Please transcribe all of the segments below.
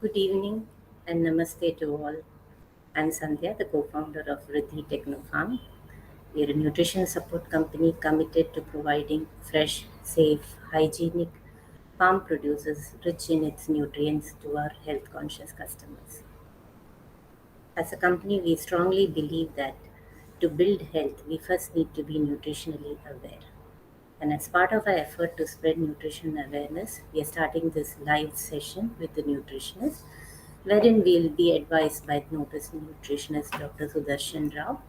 Good evening and namaste to all. I'm Sandhya, the co-founder of Vridhi Techno Farm. We're a nutrition support company committed to providing fresh, safe, hygienic farm produces rich in its nutrients to our health-conscious customers. As a company, we strongly believe that to build health, we first need to be nutritionally aware. And as part of our effort to spread nutrition awareness, we are starting this live session with the nutritionist, wherein we'll be advised by notice nutritionist Dr. Sudershan Rao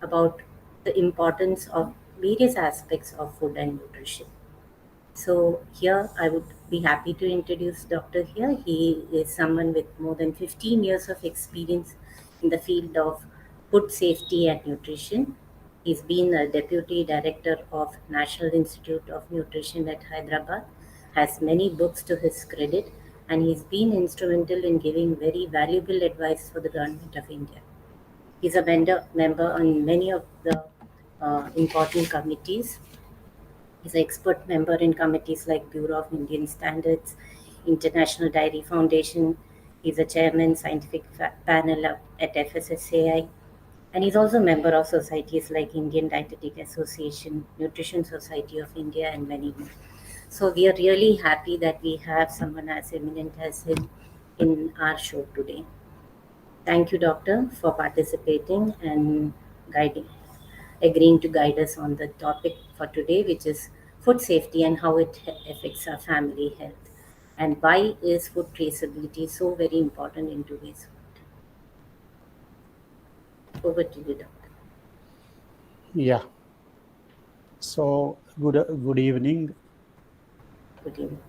about the importance of various aspects of food and nutrition. So here I would be happy to introduce Doctor here. He is someone with more than 15 years of experience in the field of food safety and nutrition. He's been a deputy director of National Institute of Nutrition at Hyderabad, has many books to his credit, and he's been instrumental in giving very valuable advice for the government of India. He's a member on many of the important committees. He's an expert member in committees like Bureau of Indian Standards, International Dairy Foundation. He's a chairman scientific panel at FSSAI, and he's also a member of societies like Indian Dietetic Association, Nutrition Society of India, and many more. So we are really happy that we have someone as eminent as him in our show today. Thank you, Doctor, for participating and guiding, agreeing to guide us on the topic for today, which is food safety and how it affects our family health. And why is food traceability so very important in today's world? Over to you, Doctor. Yeah. So good evening. Good evening.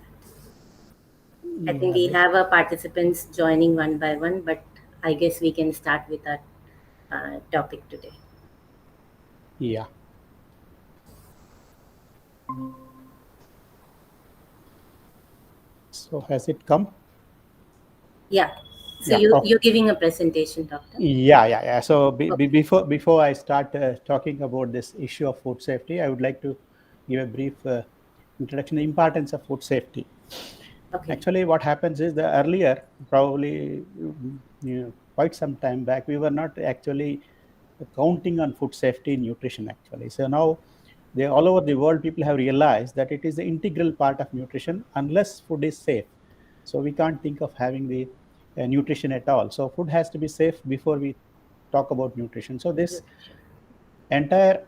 I think Yeah. we have our participants joining one by one, but I guess we can start with our topic today. Yeah. So has it come? Yeah. So Yeah. you're giving a presentation, Doctor? Yeah. So Okay. before I start talking about this issue of food safety, I would like to give a brief introduction: the importance of food safety. Okay. Actually, what happens is the earlier, probably quite some time back, we were not actually counting on food safety and nutrition actually. So now they all over the world people have realized that it is the integral part of nutrition unless food is safe. So we can't think of having the nutrition at all. So food has to be safe before we talk about nutrition. So this Nutrition. entire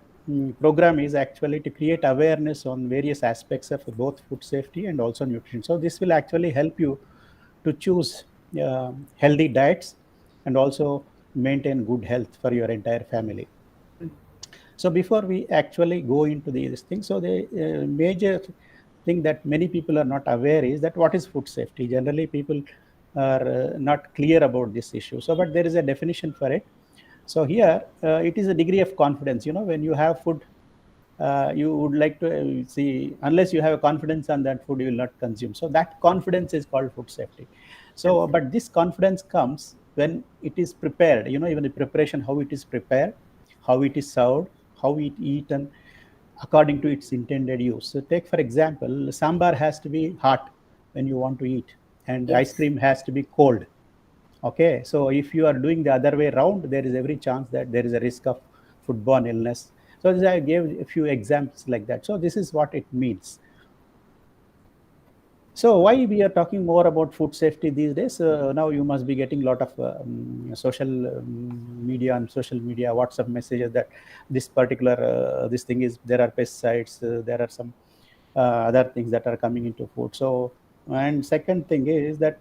program is actually to create awareness on various aspects of both food safety and also nutrition. So this will actually help you to choose healthy diets and also maintain good health for your entire family. Mm. So before we actually go into these things, so the major thing that many people are not aware is that what is food safety. Generally people are not clear about this issue, so but there is a definition for it. So here it is a degree of confidence. When you have food, you would like to see, unless you have a confidence on that food, you will not consume. So that confidence is called food safety. So Absolutely. but this confidence comes when it is prepared, even the preparation, how it is prepared, how it is served, how it eaten according to its intended use. So take for example, sambar has to be hot when you want to eat, and ice Yes. cream has to be cold. Okay, so if you are doing the other way around, there is every chance that there is a risk of foodborne illness. So this, I gave a few examples like that. So this is what it means. So why we are talking more about food safety these days? Now you must be getting a lot of social media and social media WhatsApp messages that this particular this thing is, there are pesticides, there are some other things that are coming into food. So, and second thing is that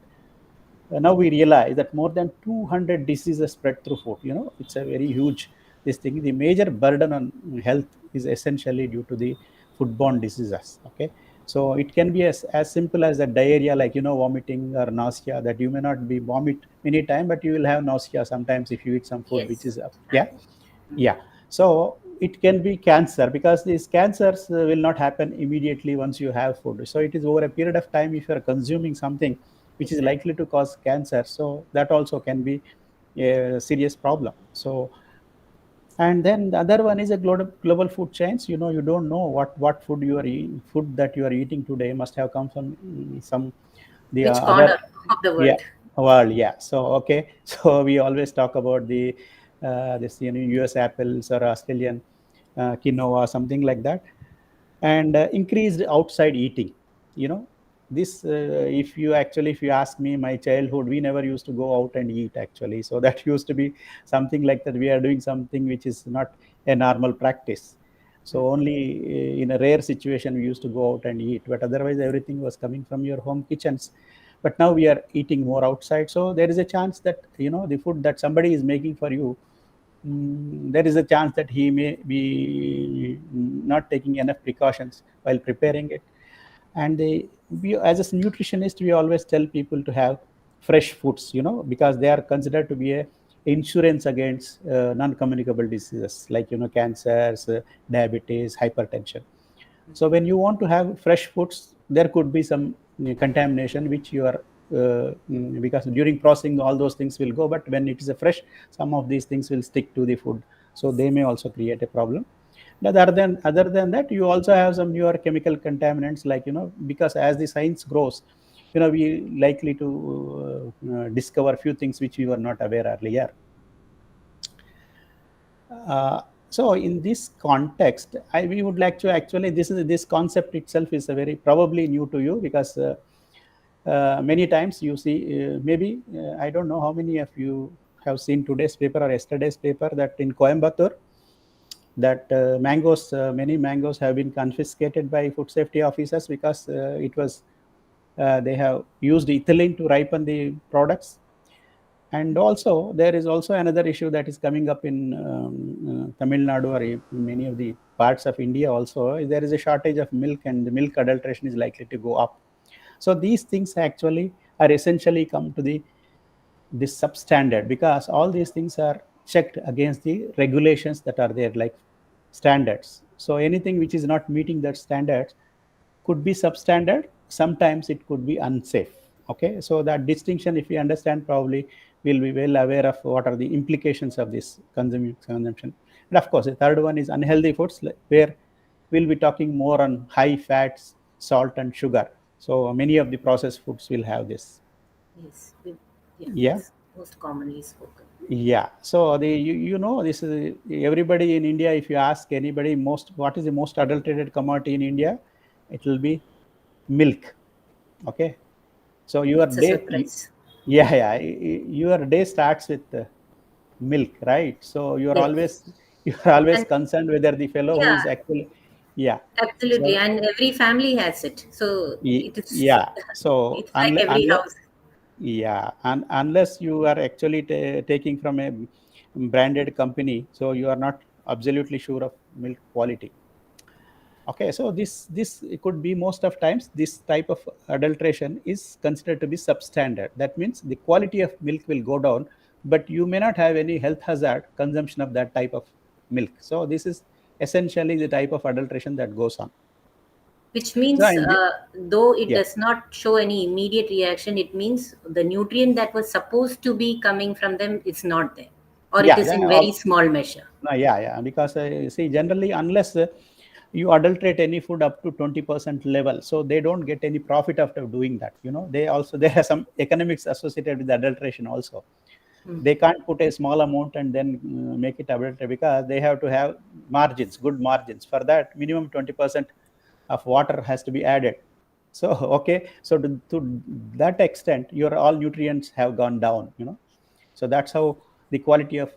now we realize that more than 200 diseases spread through food. It's a very huge this thing. The major burden on health is essentially due to the foodborne diseases. Okay, so it can be as simple as a diarrhea, like vomiting or nausea, that you may not be vomit many time, but you will have nausea sometimes if you eat some food which Yes. is yeah. Happens. Mm. Yeah. So it can be cancer, because these cancers will not happen immediately once you have food. So it is over a period of time. If you are consuming something which is Exactly. likely to cause cancer, so that also can be a serious problem. So, and then the other one is a global food chains. You don't know what food you are eating. Food that you are eating today must have come from some the Which other. corner of the Yeah, world? World. Yeah. So okay. So we always talk about the this U.S. apples or Australian quinoa, something like that, and increased outside eating. You know, this if you ask me, my childhood, we never used to go out and eat actually. So that used to be something like that. We are doing something which is not a normal practice. So only in a rare situation we used to go out and eat, but otherwise everything was coming from your home kitchens. But now we are eating more outside, so there is a chance that the food that somebody is making for you, there is a chance that he may be not taking enough precautions while preparing it. And as a nutritionist, we always tell people to have fresh foods, because they are considered to be a insurance against non-communicable diseases like cancers, diabetes, hypertension. So when you want to have fresh foods, there could be some contamination which you are because during processing all those things will go, but when it is a fresh, some of these things will stick to the food, so they may also create a problem. But other than that, you also have some newer chemical contaminants, like because as the science grows, we likely to discover a few things which we were not aware earlier. Uh, so in this context, we would like to actually, this concept itself is a very probably new to you, because many times you see, maybe I don't know how many of you have seen today's paper or yesterday's paper, that in Coimbatore, that many mangoes have been confiscated by food safety officers, because it was they have used ethylene to ripen the products. And also, there is also another issue that is coming up in Tamil Nadu, or in many of the parts of India also. There is a shortage of milk, and the milk adulteration is likely to go up. So these things actually are essentially come to the this substandard, because all these things are checked against the regulations that are there, like standards. So anything which is not meeting that standards could be substandard, sometimes it could be unsafe. Okay, so that distinction, if we understand, probably we'll be well aware of what are the implications of this consumption. And of course, the third one is unhealthy foods, where we'll be talking more on high fats, salt and sugar. So many of the processed foods will have this. Yes, yeah, Yeah. that's most commonly spoken. Yeah. So this is everybody in India. If you ask anybody, what is the most adulterated commodity in India, it will be milk. Okay. So It's a surprise. yeah, your day starts with milk, right? So Yes, you are always and concerned whether the fellow who is yeah, actually, yeah. absolutely. So And every family has it. So it is, yeah. So it's like every unless, house. yeah, and unless you are actually taking from a branded company, so you are not absolutely sure of milk quality. Okay, so this could be, most of times this type of adulteration is considered to be substandard. That means the quality of milk will go down, but you may not have any health hazard consumption of that type of milk. So this is essentially the type of adulteration that goes on. Which So means, though it yeah, does not show any immediate reaction, it means the nutrient that was supposed to be coming from them is not there, or it yeah, is yeah, in very small measure. yeah, yeah, because see, generally, unless you adulterate any food up to 20% level, so they don't get any profit after doing that. They also, there are some economics associated with adulteration also. Hmm. They can't put a small amount and then make it adulterate, because they have to have margins, good margins. For that, minimum 20% of water has to be added. So okay, so to that extent, your all nutrients have gone down. So that's how the quality of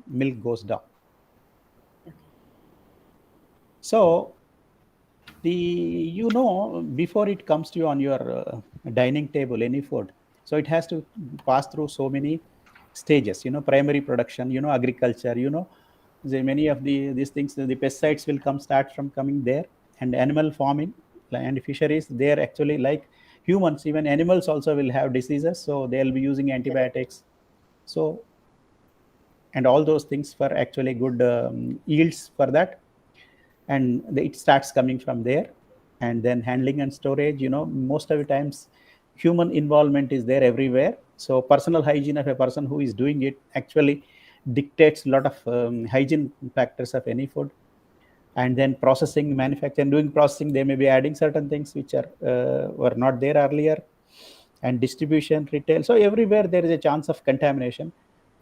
milk goes down. Okay. So the before it comes to you on your dining table, any food, so it has to pass through so many stages. Primary production, agriculture, many of these things, the pesticides will start from coming there. And animal farming and fisheries, they're actually like humans, even animals also will have diseases, so they'll be using Correct. antibiotics. So, and all those things for actually good yields for that. And it starts coming from there. And then handling and storage, most of the times human involvement is there everywhere. So personal hygiene of a person who is doing it actually dictates a lot of hygiene factors of any food. And then processing, manufacturing, doing processing, they may be adding certain things which are were not there earlier. and distribution, retail. So everywhere there is a chance of contamination.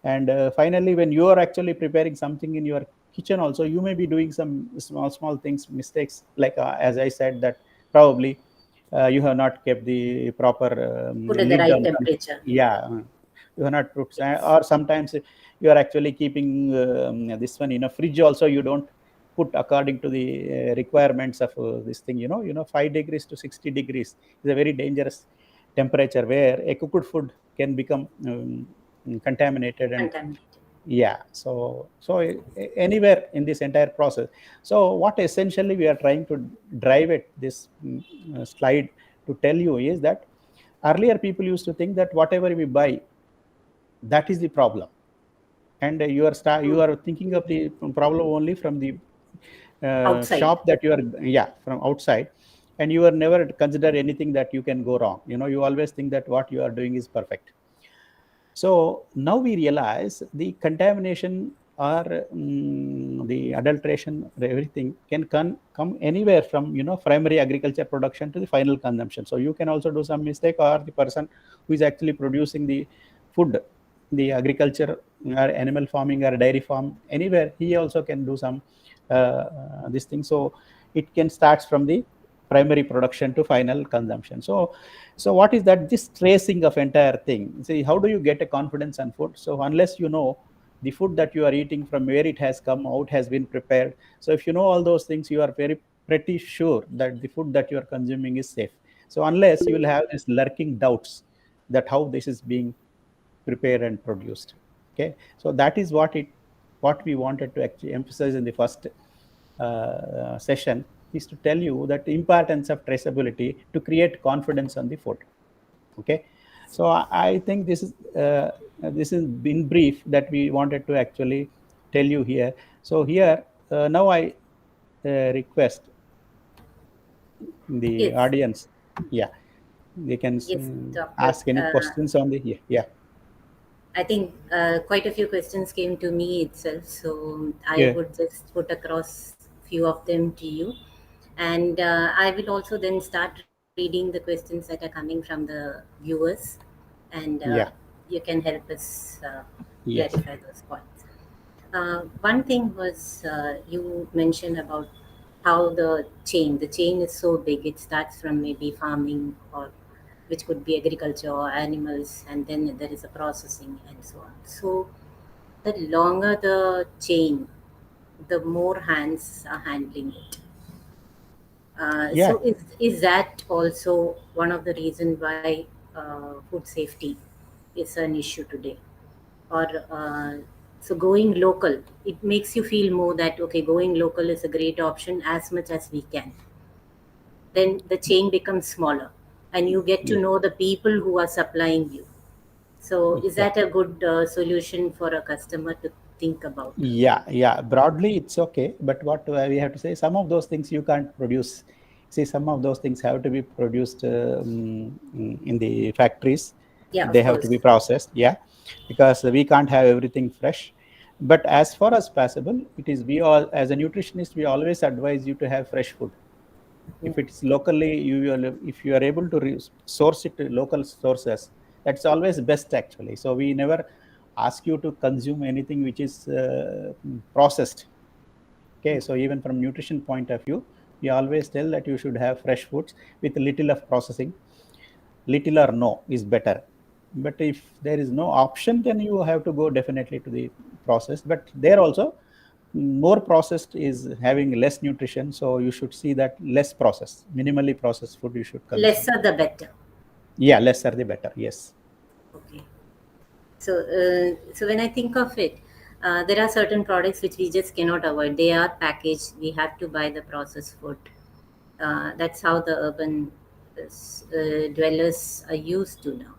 And finally, when you are actually preparing something in your kitchen also, you may be doing some small things, mistakes, like as I said, that probably you have not kept the proper Put at the lid right on something. temperature. Yeah, you have not put, Yes. or sometimes you are actually keeping this one in a fridge also, you don't put according to the requirements of this thing. 5 degrees to 60 degrees is a very dangerous temperature where a cooked food can become contaminated. And Contaminated. yeah, so anywhere in this entire process. So what essentially we are trying to drive at this slide to tell you is that earlier people used to think that whatever we buy, that is the problem. And you Mm. are thinking of the problem only from the Outside. shop that you are, yeah, from outside. And you are never consider anything that you can go wrong. You always think that what you are doing is perfect. So now we realize the contamination or the adulteration, everything can come anywhere from primary agriculture production to the final consumption. So you can also do some mistake, or the person who is actually producing the food, the agriculture or animal farming or dairy farm, anywhere he also can do some this thing. So it can start from the primary production to final consumption. So what is that, this tracing of entire thing? See, how do you get a confidence on food? So unless you know the food that you are eating, from where it has come, how it has been prepared. So if you know all those things, you are very pretty sure that the food that you are consuming is safe. So unless you will have this lurking doubts that how this is being prepared and produced. Okay, so that is what we wanted to actually emphasize in the first session, is to tell you that the importance of traceability to create confidence on the food. Okay, so I think this is in brief that we wanted to actually tell you here. So here, now I request the Yes. audience, yeah, they can Yes, doctor. ask any questions on the here. Yeah, I think quite a few questions came to me itself, so I yeah, would just put across few of them to you, and I will also then start reading the questions that are coming from the viewers, and yeah, you can help us yes, clarify those points. One thing was you mentioned about how the chain is so big. It starts from maybe farming, or which could be agriculture or animals, and then there is a processing and so on. So the longer the chain, the more hands are handling it. yeah, So is that also one of the reasons why food safety is an issue today? Or so going local, it makes you feel more that okay, going local is a great option as much as we can. Then the chain becomes smaller, and you get to yeah, know the people who are supplying you. So is yeah. that a good solution for a customer to think about? Yeah, yeah. Broadly, it's okay. But what we have to say, some of those things you can't produce. See, some of those things have to be produced in the factories. Yeah, They of have to course. be processed. Yeah, because we can't have everything fresh. But as far as possible, it is, we all, as a nutritionist, we always advise you to have fresh food. If it's locally, if you are able to source it to local sources, that's always best actually. So we never ask you to consume anything which is processed. Okay, so even from nutrition point of view, we always tell that you should have fresh foods with little of processing. Little or no is better. But if there is no option, then you have to go definitely to the processed. But there also, more processed is having less nutrition. So you should see that less processed, minimally processed food you should consume. Lesser the better. Yeah, lesser the better. Yes. Okay. So when I think of it, there are certain products which we just cannot avoid. They are packaged. We have to buy the processed food. That's how the urban dwellers are used to now.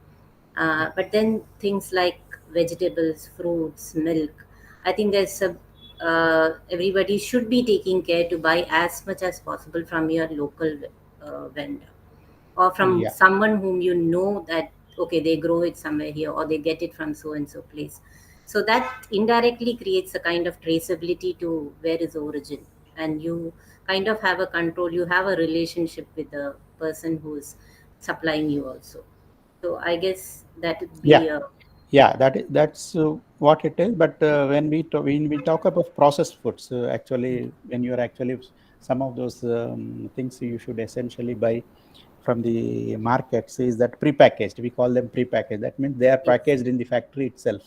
But then things like vegetables, fruits, milk, I think everybody should be taking care to buy as much as possible from your local vendor, or from Yeah. someone whom you know that okay, they grow it somewhere here, or they get it from so and so place. So that indirectly creates a kind of traceability to where is origin, and you kind of have a control, you have a relationship with the person who's supplying you also. So I guess that would Yeah, be yeah, that's what it is. But when we talk about processed foods, actually, when you're actually some of those things you should essentially buy from the markets is that prepackaged. We call them prepackaged. That means they are yes. packaged in the factory itself,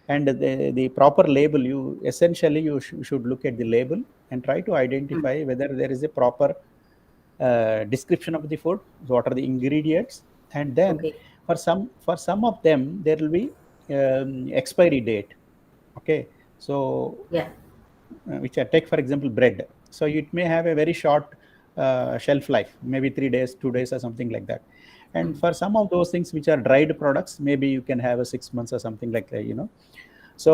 and the proper label. You essentially should look at the label and try to Mm. identify whether there is a proper description of the food, what are the ingredients, and then Okay. for some of them there will be expiry date. Okay, so Yeah. which I take for example bread. So it may have a very short shelf life, maybe 3 days, 2 days, or something like that. And Mm. for some of those things which are dried products, maybe you can have a 6 months or something like that. So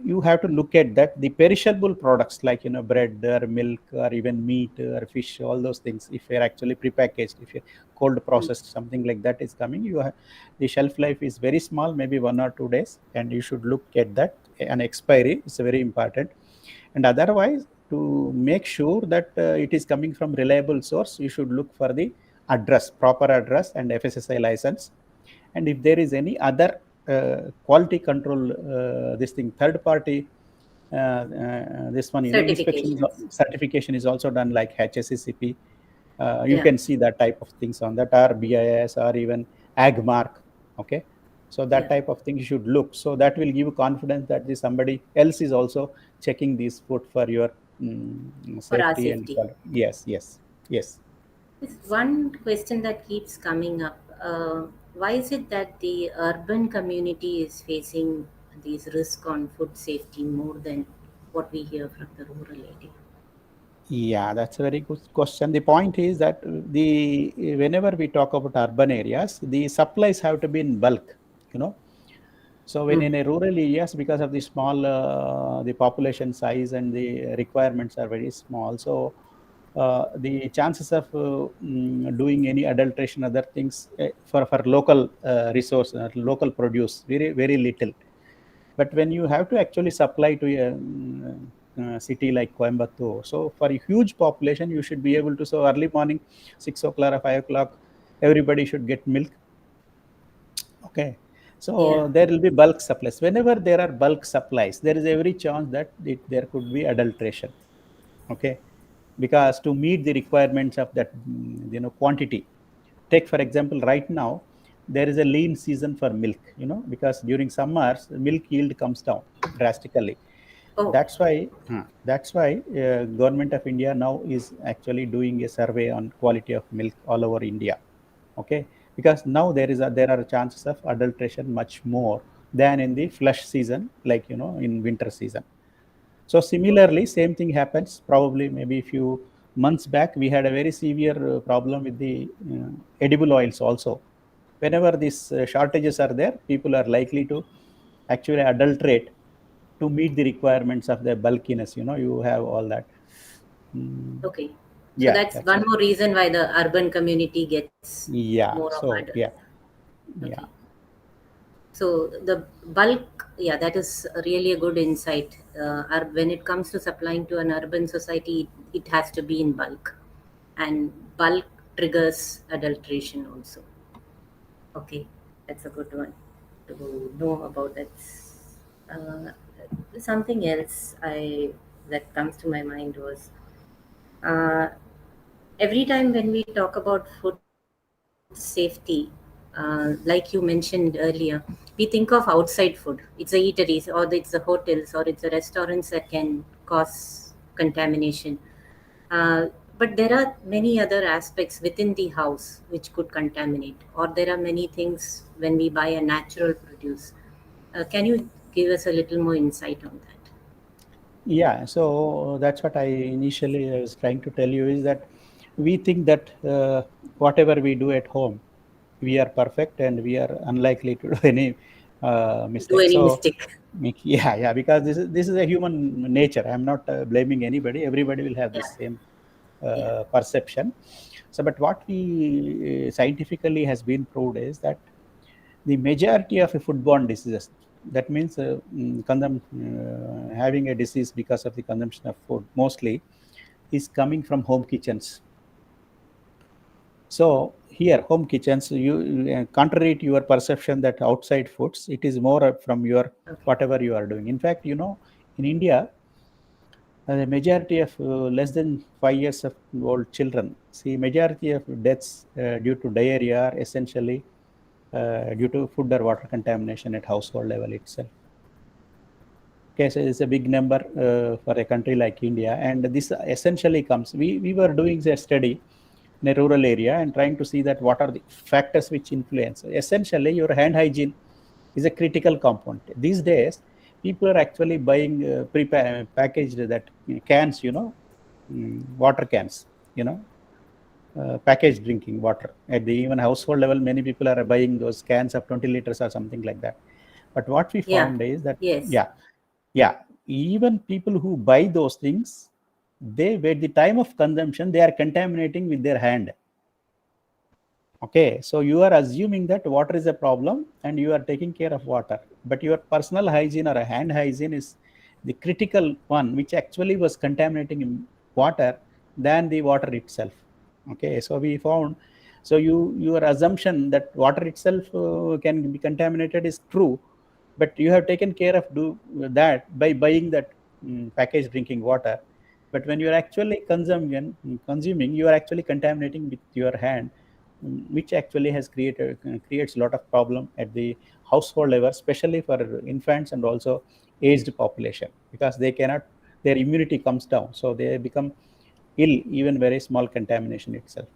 you have to look at that. The perishable products like bread or milk or even meat or fish, all those things, if they're actually prepackaged, if you're cold Mm. processed, something like that is coming, the shelf life is very small, maybe 1 or 2 days, and you should look at that. An expiry is very important. And otherwise, to make sure that it is coming from reliable source, you should look for the address, proper address, and FSSI license. And if there is any other quality control, this thing, third party, this one, inspection, Certifications. certification is also done, like HACCP. You Yeah. can see that type of things on that, or BIS, or even AgMark. Okay, so that Yeah. type of thing you should look. So that will give you confidence that somebody else is also checking this food for your For our safety and safety. quality. Yes, yes, yes. There's one question that keeps coming up. Why is it that the urban community is facing these risks on food safety more than what we hear from the rural area? Yeah, that's a very good question. The point is that the whenever we talk about urban areas, the supplies have to be in bulk. You know, so when Mm. in a rural areas, because of the small, the population size and the requirements are very small, so the chances of doing any adulteration, other things for local resource, local produce, very very little. But when you have to actually supply to a city like Coimbatore, so for a huge population, you should be able to. So early morning, 6 o'clock or 5 o'clock, everybody should get milk. Okay, Yeah. so there will be bulk supplies. Whenever there are bulk supplies, there is every chance that there could be adulteration. Okay, because to meet the requirements of that quantity. Take for example, right now there is a lean season for milk. Because during summers milk yield comes down drastically. Oh, That's why government of India now is actually doing a survey on quality of milk all over India. Okay, because now there are chances of adulteration much more than in the flush season, like in winter season. So similarly, same thing happens. Probably maybe a few months back, we had a very severe problem with the edible oils also. Whenever these shortages are there, people are likely to actually adulterate to meet the requirements of the bulkiness. You have all that. Mm, okay. So yeah, that's that's one it. more reason why the urban community gets more Yeah. of So adult. yeah, Okay. yeah. So the bulk, yeah, that is really a good insight. When it comes to supplying to an urban society, it has to be in bulk, and bulk triggers adulteration also. Okay, that's a good one to know about. That's something else I that comes to my mind was uh, every time when we talk about food safety, like you mentioned earlier, we think of outside food. It's the eateries, or it's the hotels, or it's the restaurants that can cause contamination. But there are many other aspects within the house which could contaminate, or there are many things when we buy a natural produce. Can you give us a little more insight on that? Yeah, so that's what I initially was trying to tell you is that we think that whatever we do at home, we are perfect and we are unlikely to do any Do mistake. any So, mistake? yeah, yeah, because this is a human nature. I'm not blaming anybody. Everybody will have the Yeah, same yeah. perception. So, but what we scientifically has been proved is that the majority of a foodborne diseases, that means having a disease because of the consumption of food, mostly is coming from home kitchens. So here home kitchens, you contrary to your perception that outside foods, it is more from your Okay. whatever you are doing. In fact, in India, the majority of less than 5 years of old children, see, majority of deaths due to diarrhea are essentially due to food or water contamination at household level itself. Okay, so it's a big number for a country like India, and this essentially comes. We were doing a study in a rural area and trying to see that what are the factors which influence. Essentially, your hand hygiene is a critical component. These days, people are actually buying packaged that cans, water cans, you know, packaged drinking water. At the even household level, many people are buying those cans of 20 liters or something like that. But what we Yeah. found is that, Yes. yeah, yeah, even people who buy those things, they at the time of consumption, they are contaminating with their hand. Okay, so you are assuming that water is a problem and you are taking care of water, but your personal hygiene or a hand hygiene is the critical one, which actually was contaminating water than the water itself. Okay, so we found, so your assumption that water itself can be contaminated is true, but you have taken care of do that by buying that packaged drinking water. But when you are actually consuming, you are actually contaminating with your hand, which actually has creates a lot of problem at the household level, especially for infants and also aged population, because they cannot, their immunity comes down, so they become ill even very small contamination itself.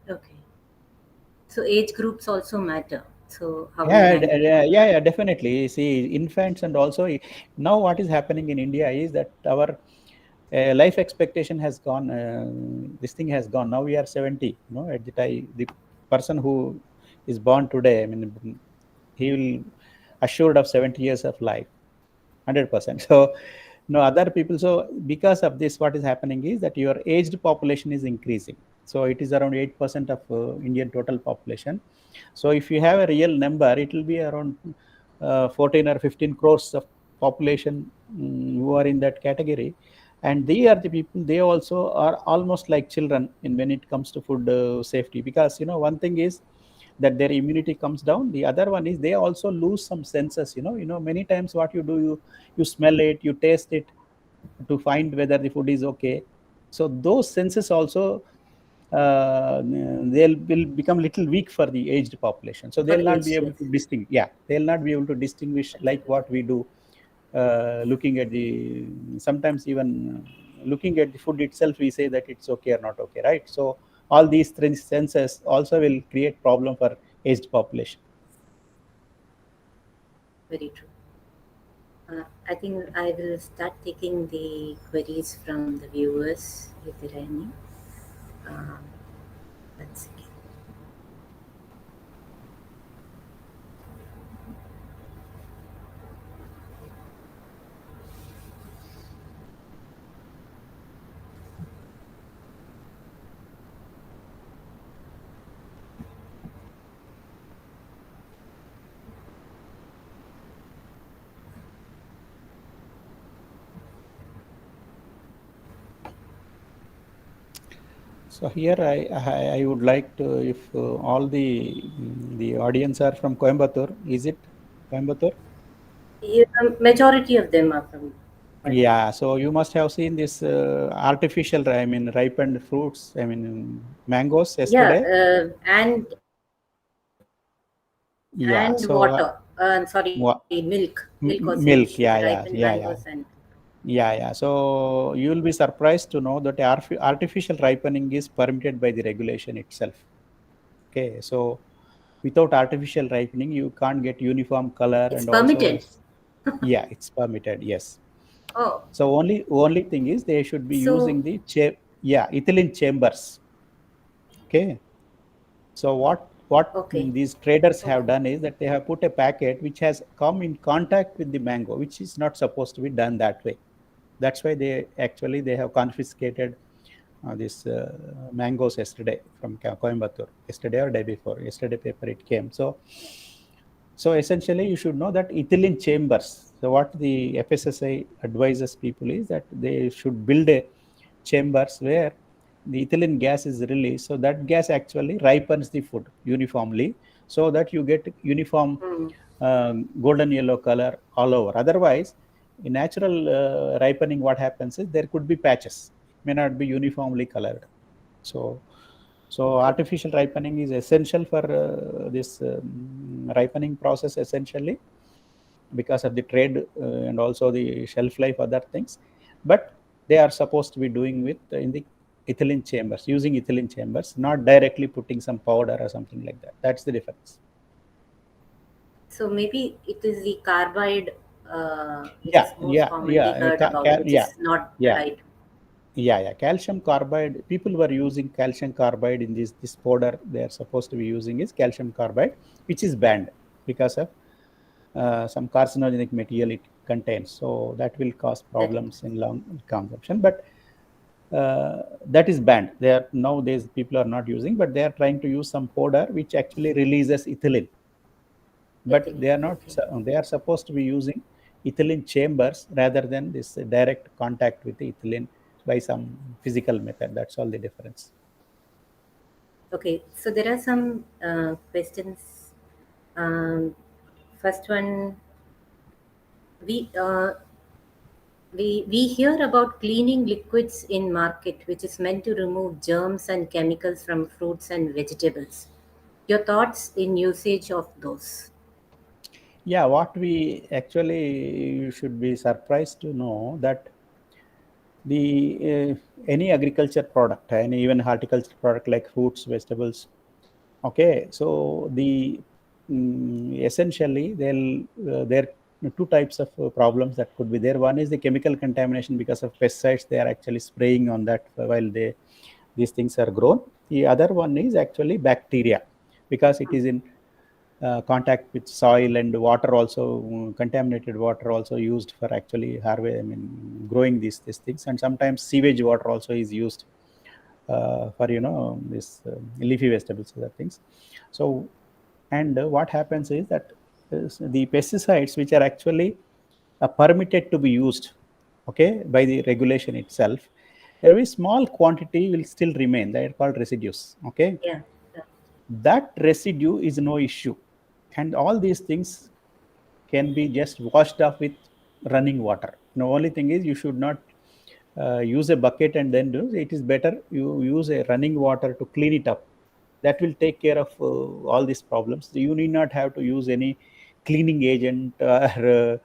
Okay. So age groups also matter. So how we Yeah, handle it. yeah, definitely. See, infants and also now what is happening in India is that our life expectation has gone. This thing has gone. Now we are 70. At the time, the person who is born today, I mean, he will assured of 70 years of life, 100%. So no other people. So because of this, what is happening is that your aged population is increasing. So it is around 8% of Indian total population. So if you have a real number, it will be around 14 or 15 crores of population who are in that category. And they are the people, they also are almost like children in when it comes to food safety. Because, one thing is that their immunity comes down. The other one is they also lose some senses. Many times what you do, you smell it, you taste it to find whether the food is okay. So those senses also they'll will become little weak for the aged population, so For they'll not be age, able yes. to distinguish. Yeah, they'll not be able to distinguish like what we do, looking at the, sometimes even looking at the food itself, we say that it's okay or not okay, right? So all these three senses also will create problem for aged population. Very true. I think I will start taking the queries from the viewers if there are any. Um, let's see. So here I would like to, if all the audience are from Coimbatore, is it Coimbatore? Yeah, majority of them are from Coimbatore. Yeah, so you must have seen this artificial, I mean, ripened fruits, I mean, mangoes Yeah, yesterday. Yeah, and so water. Sorry, milk also issued. milk, Ripened yeah, yeah, mangoes yeah, and yeah, yeah, yeah. So you will be surprised to know that artificial ripening is permitted by the regulation itself. Okay, so without artificial ripening, you can't get uniform color it's and also, permitted. yeah, it's permitted. Yes. Oh, So only thing is they should be so using the yeah, ethylene chambers. Okay. So what okay, these traders have okay, done is that they have put a packet which has come in contact with the mango, which is not supposed to be done that way. That's why they have confiscated these mangoes yesterday from Coimbatore. Yesterday or day before. Yesterday paper it came. So essentially, you should know that ethylene chambers. So what the FSSI advises people is that they should build a chambers where the ethylene gas is released, so that gas actually ripens the food uniformly, so that you get uniform Mm. golden yellow color all over. Otherwise, in natural ripening, what happens is there could be patches. It may not be uniformly colored. So, so Okay. artificial ripening is essential for this ripening process, essentially because of the trade and also the shelf life, other things. But they are supposed to be doing with in the ethylene chambers, using ethylene chambers, not directly putting some powder or something like that. That's the difference. So maybe it is the carbide, which Yeah, is most yeah, commonly yeah, heard about, which yeah, is not yeah, right. yeah. Calcium carbide. People were using calcium carbide in this powder. They are supposed to be using is calcium carbide, which is banned because of some carcinogenic material it contains. So that will cause That problems in long consumption. But that is banned. They are nowadays people are not using, but they are trying to use some powder which actually releases ethylene. But ethylene. they are not. Okay. They are supposed to be using ethylene chambers rather than this direct contact with the ethylene by some physical method. That's all the difference. Okay. So there are some questions. Um, First one, we uh, we hear about cleaning liquids in market, which is meant to remove germs and chemicals from fruits and vegetables. Your thoughts in usage of those? Yeah, what we actually, you should be surprised to know that the any agriculture product and even horticulture product like fruits, vegetables. Okay, so the essentially there are two types of problems that could be there. One is the chemical contamination because of pesticides they are actually spraying on that while they these things are grown. The other one is actually bacteria because it is in contact with soil and water also, contaminated water also used for actually harvest, I mean growing these things. And sometimes sewage water also is used for this leafy vegetables, other things. So and what happens is that the pesticides which are actually permitted to be used, okay, by the regulation itself, a very small quantity will still remain. They are called residues. Okay, Yeah. Yeah. that residue is no issue, and all these things can be just washed off with running water. The only thing is you should not use a bucket and then do it. Is better you use a running water to clean it up. That will take care of all these problems. You need not have to use any cleaning agent or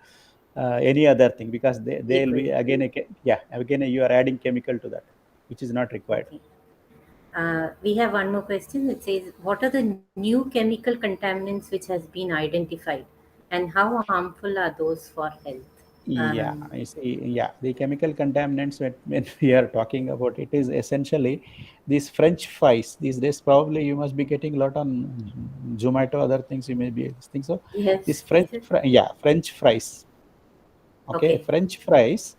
any other thing, because they'll Liquid. be again yeah, again you are adding chemical to that, which is not required. Okay. We have one more question. It says, "What are the new chemical contaminants which has been identified, and how harmful are those for health?" Yeah, Um, I see. Yeah, the chemical contaminants when we are talking about it is essentially these French fries. These days, probably you must be getting a lot on Zomato, other things. You may be thinking so. This yes. French, Is it? yeah, French fries. Okay, Okay. French fries.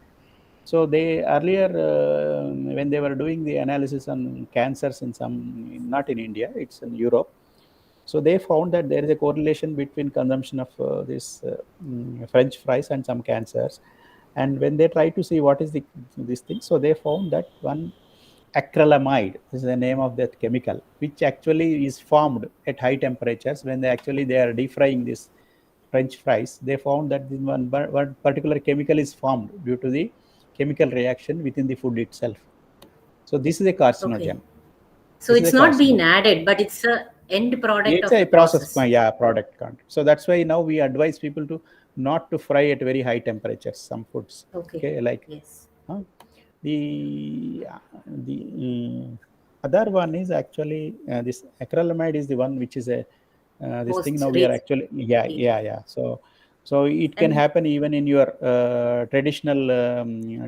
So they earlier, when they were doing the analysis on cancers in some, not in India, it's in Europe. So they found that there is a correlation between consumption of this French fries and some cancers. And when they try to see what is this thing, so they found that one acrylamide is the name of that chemical, which actually is formed at high temperatures. When they are deep frying this French fries, they found that one particular chemical is formed due to the chemical reaction within the food itself. So this is a Okay. carcinogen. So This is a it's not been carcinogen. added, but it's a end product It's of a the process, process. yeah, product content. So that's why now we advise people to not to fry at very high temperatures. Some foods, Okay. okay, like Yes. huh? The other one is actually this acrylamide is the one which is a this thing. Most Now we are rich. actually, yeah, yeah, yeah. So it can And happen even in your traditional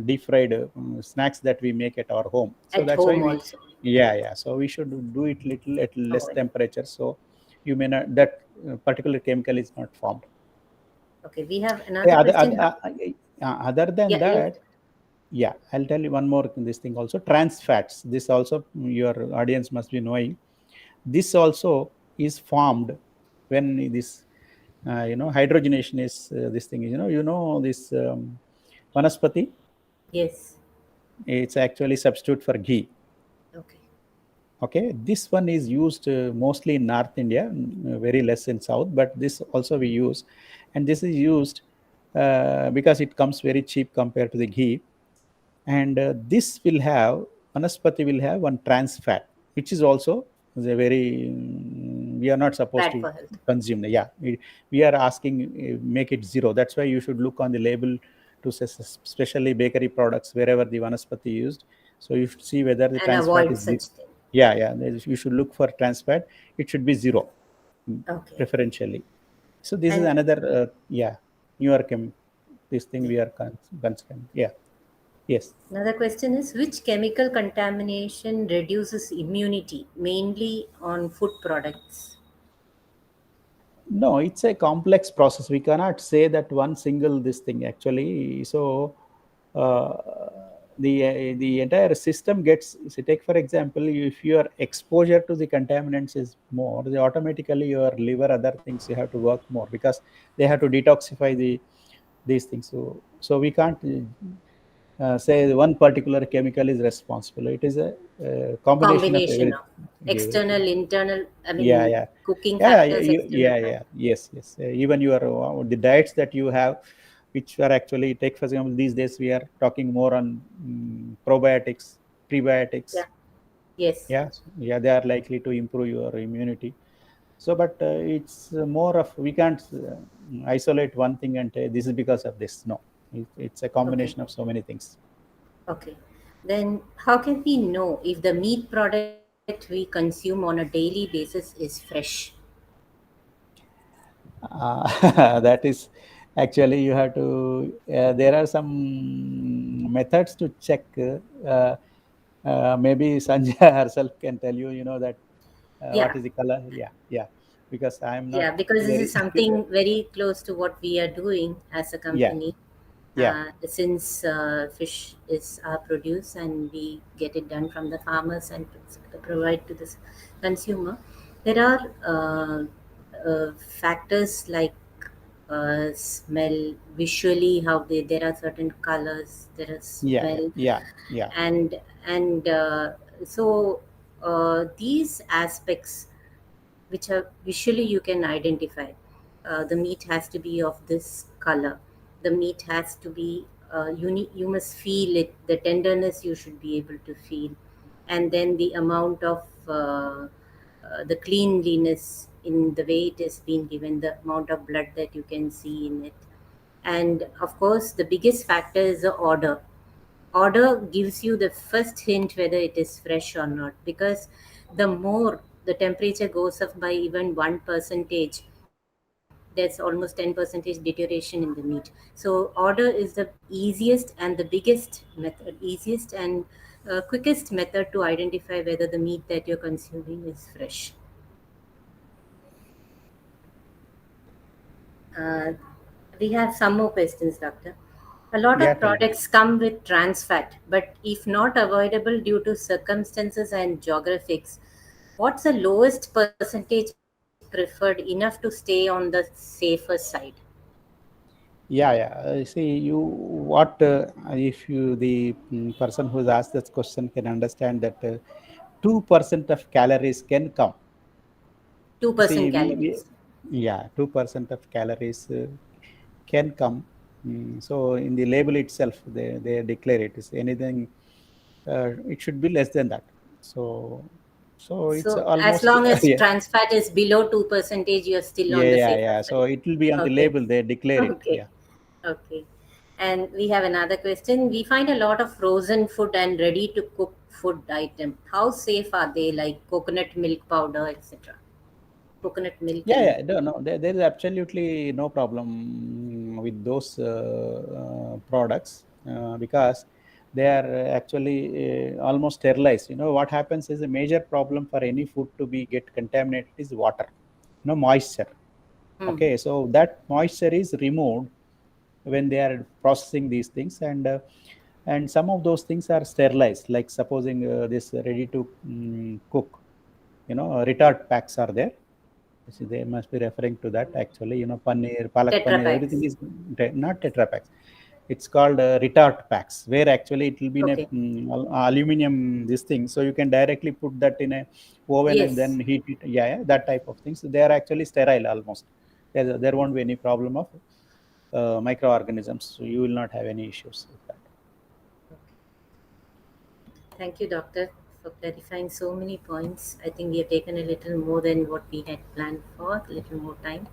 deep fried snacks that we make at our home. So at that's why home we, also. yeah, yeah. So we should do it little at less Oh, temperature. So you may not, that particular chemical is not formed. okay. We have Yeah, another question. other than Yeah. You. that, yeah, I'll tell you one more this thing also. Trans fats. This also your audience must be knowing. This also is formed when this hydrogenation is this thing. This vanaspati. Yes. It's actually substitute for ghee. Okay, this one is used mostly in North India, very less in South, but this also we use, and this is used because it comes very cheap compared to the ghee. And this will have, vanaspati will have one trans fat, which is also is a very we are not supposed Bad to for health. consume. Yeah, we are asking make it zero. That's why you should look on the label to say, especially bakery products, wherever the vanaspati used. So you should see whether the And trans fat avoid is such thing. yeah, yeah. You should look for trans fat. It should be zero, Okay. preferentially. So this is And another yeah, newer this thing yeah. we are considering. Yeah, yes. Another question is, which chemical contamination reduces immunity, mainly on food products? No, it's a complex process. We cannot say that one single this thing actually. So uh, the entire system gets. So take for example, if your exposure to the contaminants is more, the automatically your liver, other things you have to work more because they have to detoxify these things. So we can't say one particular chemical is responsible. It is a combination of Combination of everything. external, internal, I Yeah, mean, yeah, cooking yeah, factors, external yeah, yeah, factors. yes, yes. Even your the diets that you have, which are actually, take for example, these days we are talking more on probiotics, prebiotics. Yeah. Yes. Yeah, yeah, they are likely to improve your immunity. So but it's more of, we can't isolate one thing and this is because of this. No, it's a Okay. combination of so many things. Okay. Then how can we know if the meat product we consume on a daily basis is fresh? That is actually you have to there are some methods to check maybe Sanjay herself can tell you, you know, that what Yeah. is the color. Yeah, yeah, because I am not Yeah, because this is very something very close to what we are doing as a yeah, company. yeah, Since fish is our produce and we get it done from the farmers and provide to the consumer, there are factors like smell, visually how there are certain colors, there is yeah, yeah, smell, yeah, yeah, and so these aspects which are visually you can identify. The meat has to be of this color. The meat has to be you must feel it. The tenderness you should be able to feel, and then the amount of the cleanliness in the way it is being given, the amount of blood that you can see in it, and of course the biggest factor is the order gives you the first hint whether it is fresh or not, because the more the temperature goes up by even 1%, there's almost 10% deterioration in the meat. So order is the easiest and the biggest method, easiest and quickest method to identify whether the meat that you're consuming is fresh. uh, we have some more questions, doctor. A lot yeah, of tell me. products come with trans fat, but if not avoidable due to circumstances and geographics, what's the lowest percentage preferred enough to stay on the safer side? Yeah, yeah. See, you what if you the person who's asked this question can understand that 2% of calories can come. 2% See, calories. yeah, 2% of calories can come. So in the label itself, they declare it is anything. It should be less than that. So so it's So as almost long as yeah, trans fat is below 2%, you're still on yeah, the yeah, safer yeah. So side. it will be on the Okay. label. They declare it. Okay. Yeah. Okay. And we have another question. We find a lot of frozen food and ready to cook food item. How safe are they, like coconut milk powder, etc.? Coconut milk Yeah, and yeah, no, no, there is absolutely no problem with those products because they are actually almost sterilized. You know what happens is a major problem for any food to be get contaminated is water, you know, moisture. hmm. Okay, so that moisture is removed when they are processing these things, and some of those things are sterilized. Like supposing this ready to cook, you know, retard packs are there. See, they must be referring to that actually. You know, paneer, palak Tetra paneer, everything packs. is not Tetra packs. It's called retort packs, where actually it will be in a Okay. aluminum this thing, so you can directly put that in a oven and Yes. then heat it. Yeah, yeah, that type of things. They are actually sterile almost. There won't be any problem of microorganisms, so you will not have any issues with that. Thank you, Doctor, for clarifying so many points. I think we have taken a little more than what we had planned for, a little more time.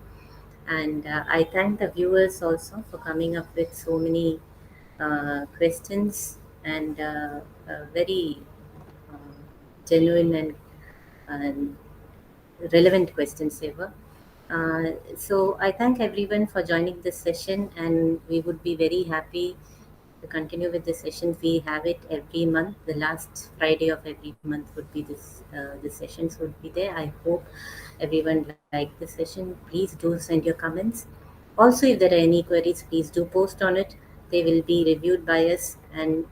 And I thank the viewers also for coming up with so many questions and very uh, genuine and relevant questions they were. So I thank everyone for joining this session, and we would be very happy to continue with the sessions. We have it every month. The last Friday of every month would be this. The sessions would be there. I hope everyone liked the session. Please do send your comments. Also, if there are any queries, please do post on it. They will be reviewed by us, and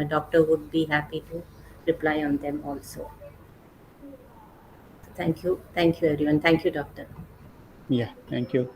doctor would be happy to reply on them also. Thank you everyone. Thank you, doctor. Yeah, thank you.